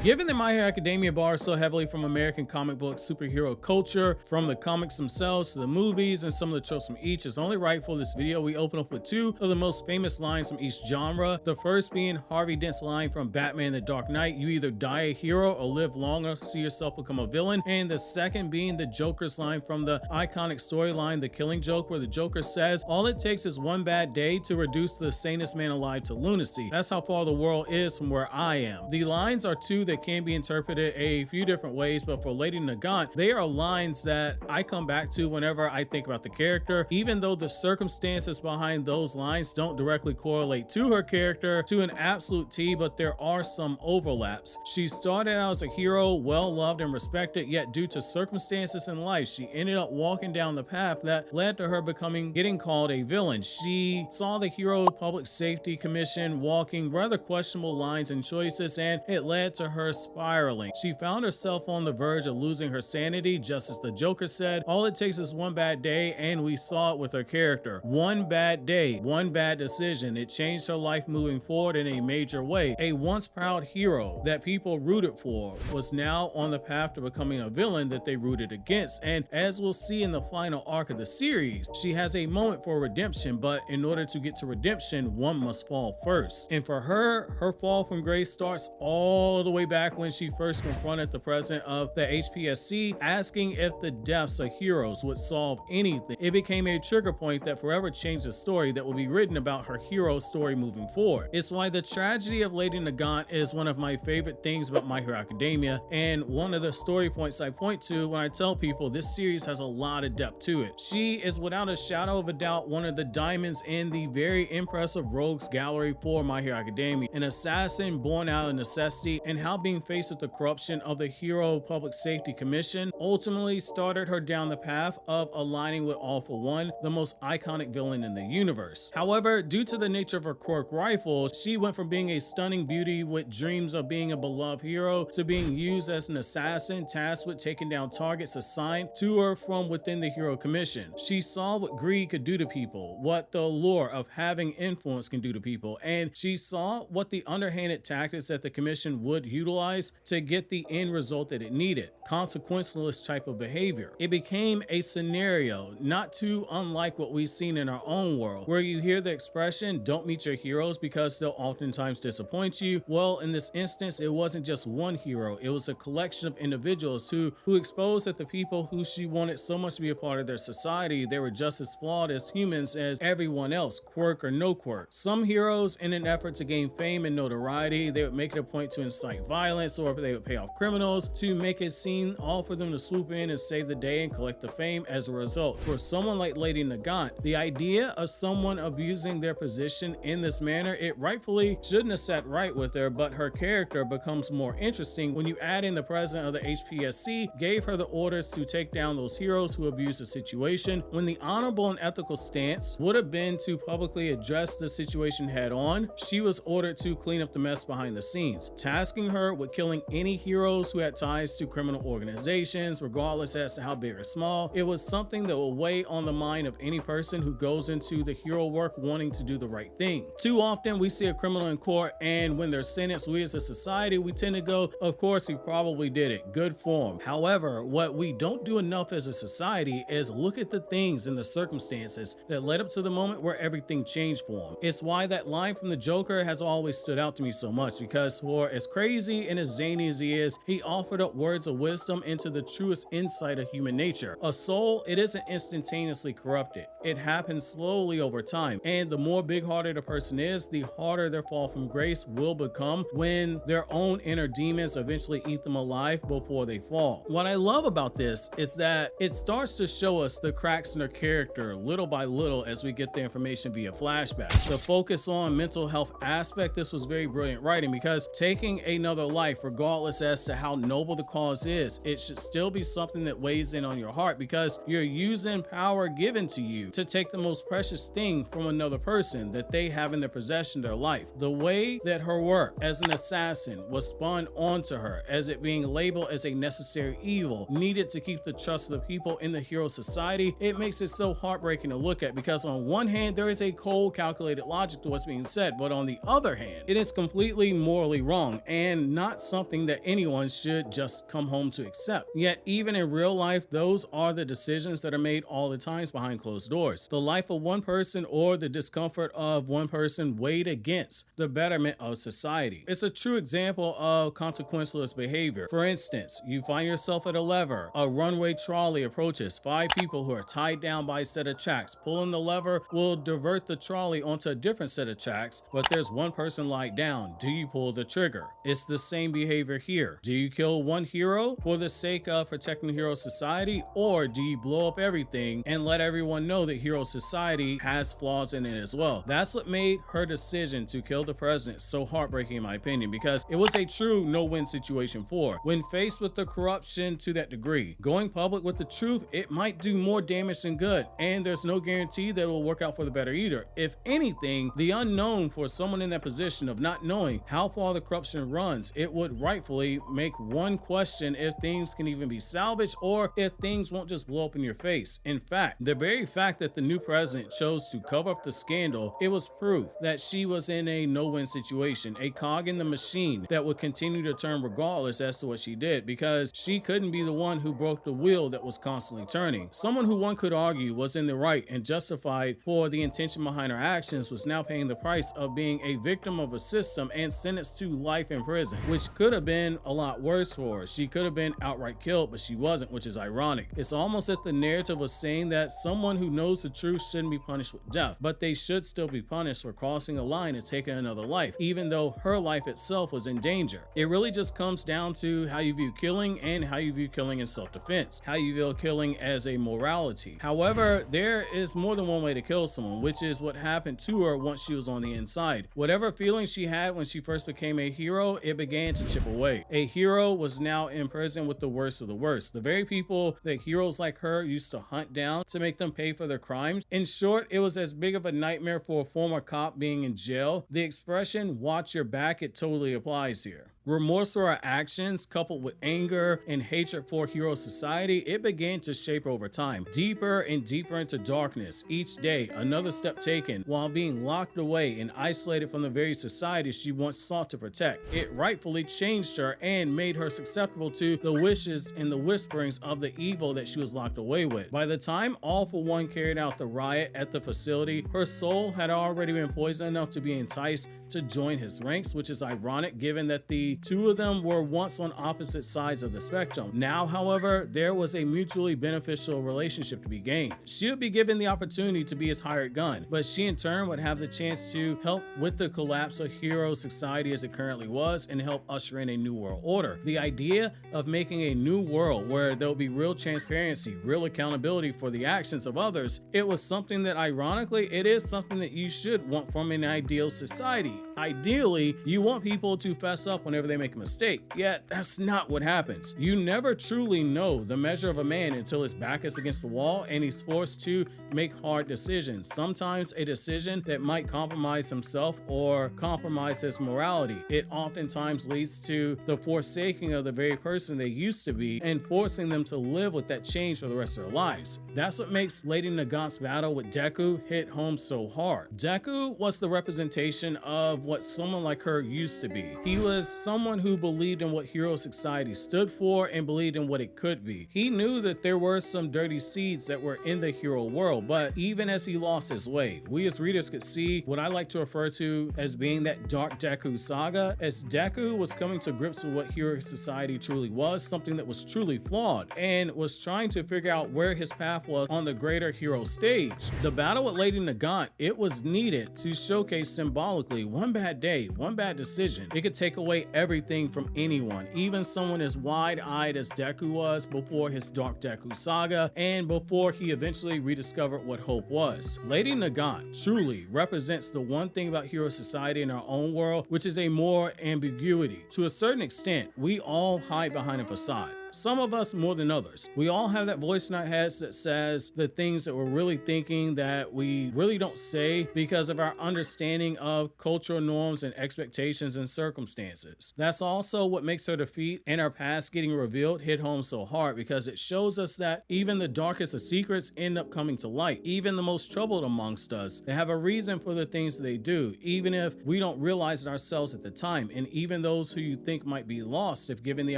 Given that My Hero Academia borrows so heavily from American comic book superhero culture, from the comics themselves to the movies and some of the tropes from each, it's only right for this video we open up with two of the most famous lines from each genre. The first being Harvey Dent's line from Batman The Dark Knight, "You either die a hero or live longer to see yourself become a villain," and the second being the Joker's line from the iconic storyline The Killing Joke, where the Joker says, "All it takes is one bad day to reduce the sanest man alive to lunacy. That's how far the world is from where I am." The lines are two that can be interpreted a few different ways, but for Lady Nagant, they are lines that I come back to whenever I think about the character, even though the circumstances behind those lines don't directly correlate to her character to an absolute T, but there are some overlaps. She started out as a hero, well loved and respected, yet due to circumstances in life, she ended up walking down the path that led to her getting called a villain. She saw the Hero Public Safety Commission walking rather questionable lines and choices, and it led to her spiraling. She found herself on the verge of losing her sanity, just as the Joker said, "All it takes is one bad day," and we saw it with her character. One bad day, one bad decision. It changed her life moving forward in a major way. A once proud hero that people rooted for was now on the path to becoming a villain that they rooted against, and as we'll see in the final arc of the series, she has a moment for redemption, but in order to get to redemption, one must fall first. And for her, her fall from grace starts all the way back when she first confronted the president of the HPSC, asking if the deaths of heroes would solve anything. It became a trigger point that forever changed the story that will be written about her hero story moving forward. It's why the tragedy of Lady Nagant is one of my favorite things about My Hero Academia, and one of the story points I point to when I tell people this series has a lot of depth to it. She is without a shadow of a doubt one of the diamonds in the very impressive rogues gallery for My Hero Academia, an assassin born out of necessity, and how being faced with the corruption of the Hero Public Safety Commission ultimately started her down the path of aligning with All For One, the most iconic villain in the universe. However, due to the nature of her quirk rifle, she went from being a stunning beauty with dreams of being a beloved hero to being used as an assassin tasked with taking down targets assigned to her from within the Hero Commission. She saw what greed could do to people, what the allure of having influence can do to people, and she saw what the underhanded tactics that the commission would utilize to get the end result that it needed: consequentialist type of behavior. It became a scenario not too unlike what we've seen in our own world, where you hear the expression, "Don't meet your heroes because they'll oftentimes disappoint you." Well, in this instance, it wasn't just one hero, it was a collection of individuals who exposed that the people who she wanted so much to be a part of their society, they were just as flawed as humans as everyone else, quirk or no quirk. Some heroes, in an effort to gain fame and notoriety, they would make it a point to incite violence, or they would pay off criminals to make it seem all for them to swoop in and save the day and collect the fame as a result. For someone like Lady Nagant, the idea of someone abusing their position in this manner, it rightfully shouldn't have sat right with her, but her character becomes more interesting when you add in the president of the HPSC gave her the orders to take down those heroes who abuse the situation, when the honorable and ethical stance would have been to publicly address the situation head on. She was ordered to clean up the mess behind the scenes, tasking her with killing any heroes who had ties to criminal organizations, regardless as to how big or small. It was something that will weigh on the mind of any person who goes into the hero work wanting to do the right thing. Too often we see a criminal in court, and when they're sentenced, we as a society, we tend to go, of course he probably did it, good for him. However, what we don't do enough as a society is look at the things and the circumstances that led up to the moment where everything changed for him. It's why that line from the Joker has always stood out to me so much, because for as crazy and as zany as he is, he offered up words of wisdom into the truest insight of human nature. A soul, it isn't instantaneously corrupted. It happens slowly over time, and the more big-hearted a person is, the harder their fall from grace will become when their own inner demons eventually eat them alive before they fall. What I love about this is that it starts to show us the cracks in their character little by little as we get the information via flashbacks. The focus on mental health aspect, this was very brilliant writing, because taking another life, regardless as to how noble the cause is, it should still be something that weighs in on your heart, because you're using power given to you to take the most precious thing from another person that they have in their possession, their life. The way that her work as an assassin was spun onto her as it being labeled as a necessary evil needed to keep the trust of the people in the hero society, it makes it so heartbreaking to look at, because on one hand there is a cold calculated logic to what's being said, but on the other hand it is completely morally wrong, and not something that anyone should just come home to accept. Yet even in real life, those are the decisions that are made all the times behind closed doors. The life of one person or the discomfort of one person weighed against the betterment of society. It's a true example of consequenceless behavior. For instance, you find yourself at a lever, a runway trolley approaches, 5 people who are tied down by a set of tracks. Pulling the lever will divert the trolley onto a different set of tracks, but there's one person lying down. Do you pull the trigger? It's the same behavior here. Do you kill one hero for the sake of protecting hero society, or do you blow up everything and let everyone know that hero society has flaws in it as well? That's what made her decision to kill the president so heartbreaking in my opinion, because it was a true no-win situation for her. When faced with the corruption to that degree, going public with the truth, it might do more damage than good, and there's no guarantee that it will work out for the better either. If anything, the unknown for someone in that position of not knowing how far the corruption runs, it would rightfully make one question if things can even be salvaged or if things won't just blow up in your face. In fact, the very fact that the new president chose to cover up the scandal, it was proof that she was in a no-win situation, a cog in the machine that would continue to turn regardless as to what she did, because she couldn't be the one who broke the wheel that was constantly turning. Someone who one could argue was in the right and justified for the intention behind her actions was now paying the price of being a victim of a system and sentenced to life in prison, which could have been a lot worse for her. She could have been outright killed, but she wasn't, which is ironic. It's almost that the narrative was saying that someone who knows the truth shouldn't be punished with death, but they should still be punished for crossing a line and taking another life, even though her life itself was in danger. It really just comes down to how you view killing and how you view killing in self-defense, how you view killing as a morality. However, there is more than one way to kill someone, which is what happened to her once she was on the inside. Whatever feelings she had when she first became a hero, it began to chip away. A hero was now in prison with the worst of the worst, the very people that heroes like her used to hunt down to make them pay for their crimes. In short, it was as big of a nightmare for a former cop being in jail. The expression "watch your back," it totally applies here. Remorse for her actions, coupled with anger and hatred for hero society, it began to shape over time, deeper and deeper into darkness. Each day, another step taken while being locked away and isolated from the very society she once sought to protect. It rightfully changed her and made her susceptible to the wishes and the whisperings of the evil that she was locked away with. By the time All For One carried out the riot at the facility, her soul had already been poisoned enough to be enticed to join his ranks, which is ironic given that the two of them were once on opposite sides of the spectrum. Now, however, there was a mutually beneficial relationship to be gained. She would be given the opportunity to be his hired gun, but she in turn would have the chance to help with the collapse of hero society as it currently was and help usher in a new world order. The idea of making a new world where there'll be real transparency, real accountability for the actions of others, it was something that ironically, it is something that you should want from an ideal society. Ideally, you want people to fess up whenever they make a mistake, yet that's not what happens. You never truly know the measure of a man until his back is against the wall and he's forced to make hard decisions, sometimes a decision that might compromise himself or compromise his morality. It oftentimes leads to the forsaking of the very person they used to be and forcing them to live with that change for the rest of their lives. That's what makes Lady Nagant's battle with Deku hit home so hard. Deku was the representation of what someone like her used to be. He was someone who believed in what hero society stood for and believed in what it could be. He knew that there were some dirty seeds that were in the hero world, but even as he lost his way, we as readers could see what I like to refer to as being that dark Deku saga, as Deku was coming to grips with what hero society truly was, something that was truly flawed, and was trying to figure out where his path was on the greater hero stage. The battle with Lady Nagant, it was needed to showcase symbolically one bad day, one bad decision. It could take away everything from anyone, even someone as wide-eyed as Deku was before his dark Deku saga and before he eventually rediscovered what hope was. Lady Nagant truly represents the one thing about hero society in our own world, which is a more ambiguity. To a certain extent, we all hide behind a facade. some of us more than others. We all have that voice in our heads that says the things that we're really thinking that we really don't say because of our understanding of cultural norms and expectations and circumstances. That's also what makes her defeat and our past getting revealed hit home so hard, because it shows us that even the darkest of secrets end up coming to light. Even the most troubled amongst us, they have a reason for the things that they do, even if we don't realize it ourselves at the time. And even those who you think might be lost, if given the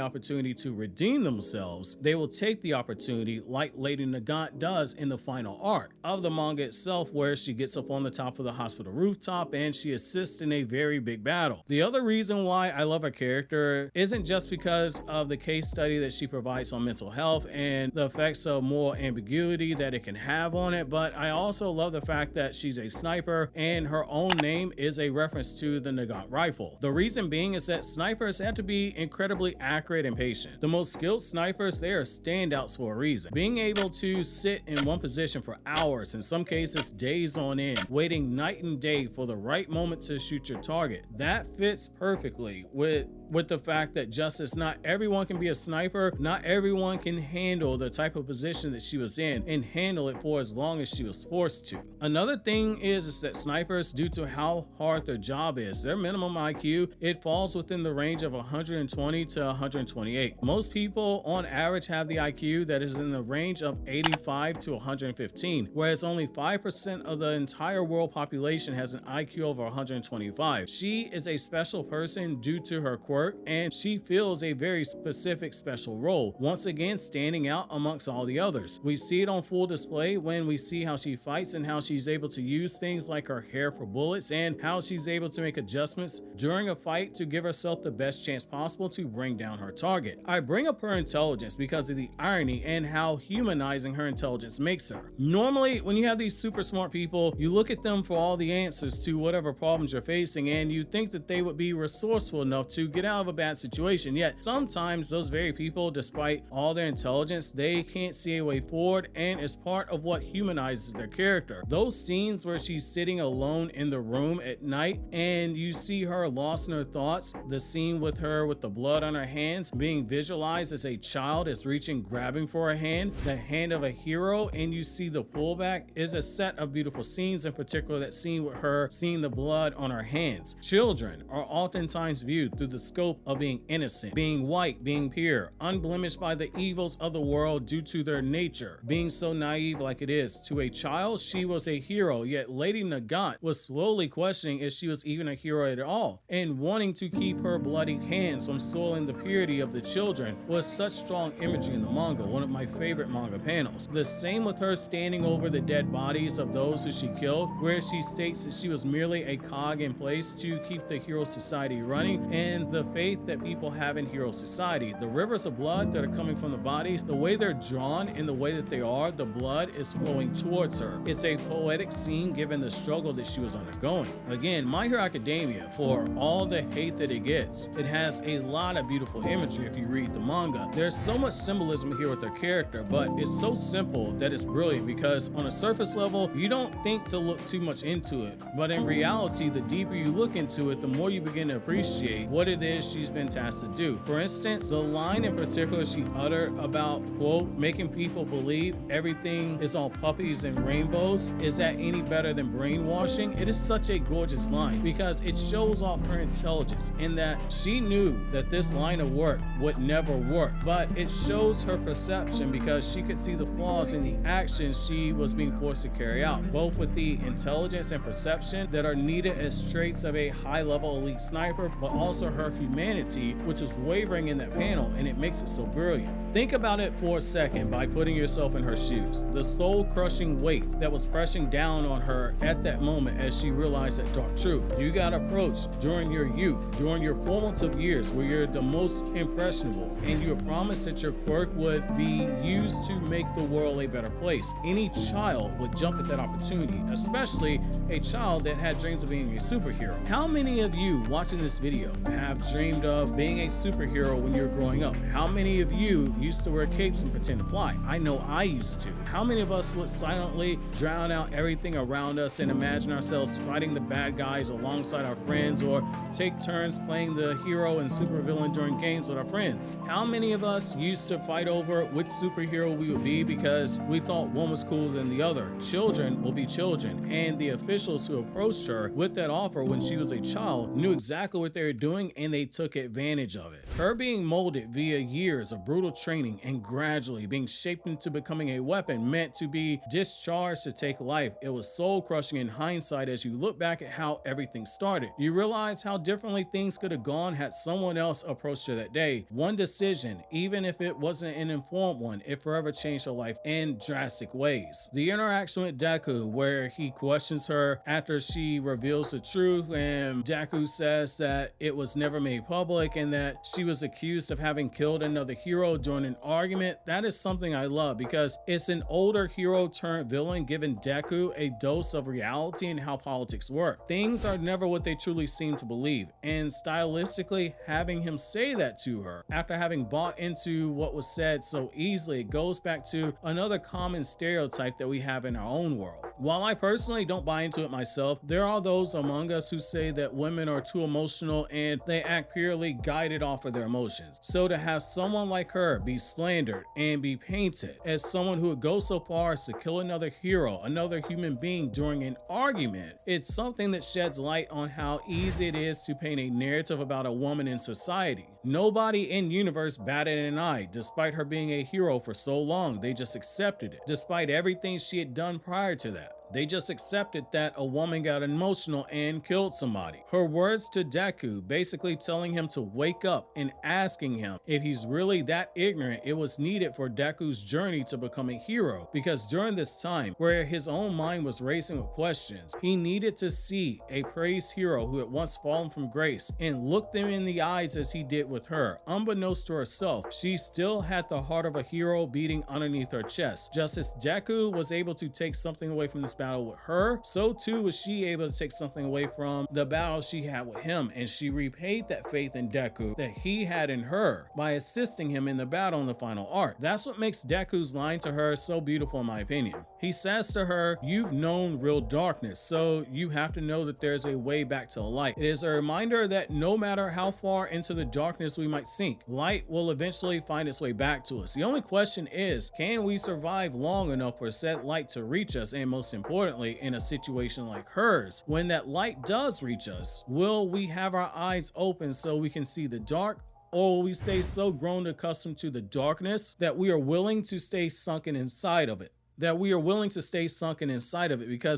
opportunity to redeem themselves, they will take the opportunity, like Lady Nagant does in the final arc of the manga itself, where she gets up on the top of the hospital rooftop and she assists in a very big battle. The other reason why I love her character isn't just because of the case study that she provides on mental health and the effects of moral ambiguity that it can have on it, but I also love the fact that she's a sniper and her own name is a reference to the Nagant rifle. The reason being is that snipers have to be incredibly accurate and patient. The most skilled snipers, they are standouts for a reason. Being able to sit in one position for hours, in some cases days on end, waiting night and day for the right moment to shoot your target, that fits perfectly with the fact that just as not everyone can be a sniper, not everyone can handle the type of position that she was in and handle it for as long as she was forced to. Another thing is that snipers, due to how hard their job is, their minimum IQ, it falls within the range of 120 to 128. Most people on average have the IQ that is in the range of 85 to 115, whereas only 5% of the entire world population has an IQ over 125. She is a special person due to her quirk, and she fills a very specific special role, once again standing out amongst all the others. We see it on full display when we see how she fights and how she's able to use things like her hair for bullets and how she's able to make adjustments during a fight to give herself the best chance possible to bring down her target. I bring up her intelligence because of the irony and how humanizing her intelligence makes her. Normally, when you have these super smart people, you look at them for all the answers to whatever problems you're facing and you think that they would be resourceful enough to get out of a bad situation. Yet sometimes those very people, despite all their intelligence, they can't see a way forward, and it's part of what humanizes their character. Those scenes where she's sitting alone in the room at night and you see her lost in her thoughts, the scene with her with the blood on her hands being visualized as a child is reaching, grabbing for her hand, the hand of a hero, and you see the pullback, is a set of beautiful scenes. In particular, that scene with her seeing the blood on her hands. Children are oftentimes viewed through the scope of being innocent, being white, being pure, unblemished by the evils of the world due to their nature, being so naive like it is. To a child, she was a hero, yet Lady Nagant was slowly questioning if she was even a hero at all, and wanting to keep her bloodied hands from soiling the purity of the children was such strong imagery in the manga, one of my favorite manga panels. The same with her standing over the dead bodies of those who she killed, where she states that she was merely a cog in place to keep the hero society running, and the faith that people have in hero society. The rivers of blood that are coming from the bodies, the way they're drawn and the way that they are, the blood is flowing towards her. It's a poetic scene given the struggle that she was undergoing. Again, My Hero Academia, for all the hate that it gets, it has a lot of beautiful imagery if you read the manga. There's so much symbolism here with her character, but it's so simple that it's brilliant, because on a surface level, you don't think to look too much into it, but in reality, the deeper you look into it, the more you begin to appreciate what it is she's been tasked to do. For instance, the line in particular she uttered about, quote, making people believe everything is all puppies and rainbows, is that any better than brainwashing? It is such a gorgeous line because it shows off her intelligence in that she knew that this line of work would never work, but it shows her perception because she could see the flaws in the actions she was being forced to carry out, both with the intelligence and perception that are needed as traits of a high-level elite sniper, but also her humanity, which is wavering in that panel, and it makes it so brilliant. Think about it for a second by putting yourself in her shoes. The soul-crushing weight that was pressing down on her at that moment as she realized that dark truth. You got approached during your youth, during your formative years where you're the most impressionable, and you were promised that your quirk would be used to make the world a better place. Any child would jump at that opportunity, especially a child that had dreams of being a superhero. How many of you watching this video have dreamed of being a superhero when you were growing up? How many of you used to wear capes and pretend to fly? I know I used to. How many of us would silently drown out everything around us and imagine ourselves fighting the bad guys alongside our friends, or take turns playing the hero and supervillain during games with our friends? How many of us used to fight over which superhero we would be because we thought one was cooler than the other? Children will be children, and the officials who approached her with that offer when she was a child knew exactly what they were doing, and they took advantage of it. Her being molded via years of brutal training and gradually being shaped into becoming a weapon meant to be discharged to take life. It was soul crushing in hindsight as you look back at how everything started. You realize how differently things could have gone had someone else approached her that day. One decision, even if it wasn't an informed one, it forever changed her life in drastic ways. The interaction with Deku, where he questions her after she reveals the truth, and Deku says that it was never made public and that she was accused of having killed another hero during an argument. That is something I love, because it's an older hero turned villain giving Deku a dose of reality and how politics work. Things are never what they truly seem to believe, and stylistically having him say that to her after having bought into what was said so easily, it goes back to another common stereotype that we have in our own world. While I personally don't buy into it myself, there are those among us who say that women are too emotional and they act purely guided off of their emotions. So to have someone like her be slandered and be painted as someone who would go so far as to kill another hero, another human being during an argument, it's something that sheds light on how easy it is to paint a narrative about a woman in society. Nobody in universe batted an eye, despite her being a hero for so long. They just accepted it, despite everything she had done prior to that. They just accepted that a woman got emotional and killed somebody. Her words to Deku, basically telling him to wake up and asking him if he's really that ignorant, it was needed for Deku's journey to become a hero, because during this time where his own mind was racing with questions, he needed to see a praised hero who had once fallen from grace and look them in the eyes as he did with her. Unbeknownst to herself, she still had the heart of a hero beating underneath her chest. Just as Deku was able to take something away from this battle with her, so too was she able to take something away from the battle she had with him, and she repaid that faith in Deku that he had in her by assisting him in the battle in the final arc. That's what makes Deku's line to her so beautiful in my opinion. He says to her, "You've known real darkness, so you have to know that there's a way back to the light." It is a reminder that no matter how far into the darkness we might sink, light will eventually find its way back to us. The only question is, can we survive long enough for said light to reach us? And most importantly, in a situation like hers, when that light does reach us, will we have our eyes open so we can see the dark? Or will we stay so grown accustomed to the darkness that we are willing to stay sunken inside of it? Because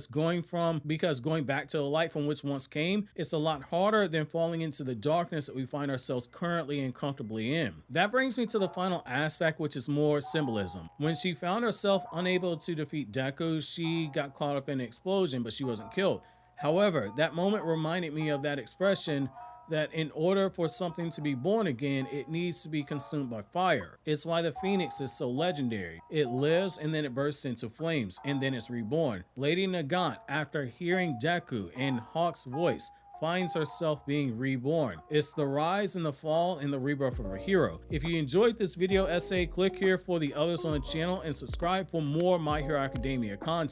going back to the light from which once came, it's a lot harder than falling into the darkness that we find ourselves currently and comfortably in. That brings me to the final aspect, which is more symbolism. When she found herself unable to defeat Deku, she got caught up in an explosion, but she wasn't killed. However, that moment reminded me of that expression that in order for something to be born again, it needs to be consumed by fire. It's why the Phoenix is so legendary. It lives and then it bursts into flames and then it's reborn. Lady Nagant, after hearing Deku in Hawk's voice, finds herself being reborn. It's the rise and the fall and the rebirth of a hero. If you enjoyed this video essay, click here for the others on the channel and subscribe for more My Hero Academia content.